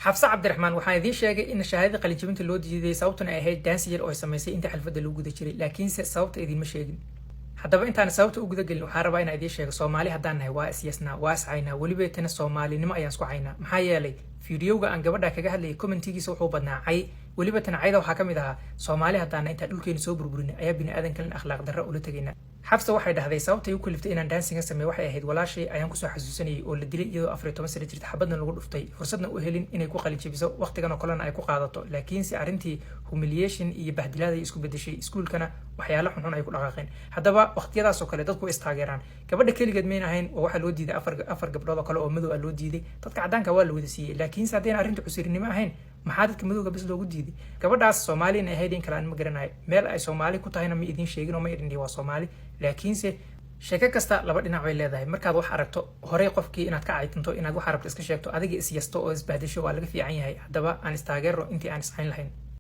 xafsa cabdiraxmaan waxaan idiin sheegay in shahaadada qalinjabinta loo diiday sababtuna ay ahayd daansi yar oo ay samaysay inta xalfadda lagu guda jiray laakiinse sababta idiinma sheegin. haddaba intaan sababta u guda gelin waxaan rabaa inaan idiin sheego Soomaali haddaan nahay waa isyasnaa waa iscaynaa weliba tana Soomaalinimo ayaan isku caynaa maxaa yeelay fiidiyowga aan gabadha kaga hadlayay commentigiisa wuxuu badnaa cay weliba tana cayda waxaa ka mid ahaa Soomaali haddaan inta dhulkeena soo burburinay ayaa bini'aadanka in akhlaaq darro ula tagayna. xafsa waxay dhahday sababtay u kaliftay inaan daansiga sameeyo waxay ahayd walaashay ayaan kusoo xasuusanayay oo la dilay iyadoo 14 sano jirta xabadna lagu dhuftay fursadna u helin inay ku qalinjabiso waqtigan oo kalena ay ku qaadato laakiinse arrintii humiliation iyo bahdilaad ay isku bedeshay iskuulkana waxyaalo xunxun ay ku dhaqaaqeen. haddaba waqtiyadaas oo kale dadku is taageeraan gabadha kaligeed meen ahayn oo waxa loo diiday afar gabdhood oo kale oo madow ah loo diiday dadka cadaanka waa la wada siiyay laakiinse haddii arrintu cusurinimo ahayn maxaa dadka madowga bas loogu diiday. gabadhaas Soomaali inay ahayd in kale aan ma garanayo meel ay Soomaali ku tahayna ma idin sheegin oo ma idin waa Soomaali laakiinse sheeko kasta laba dhinac way leedahay markaad wax aragto horey qofkii inaad ka caytanto inaad wax aragto iska sheegto adiga is yasto oo is bahdisho waa laga fiican yahay. haddaba aan istaageero intii aan iscayn lahayn.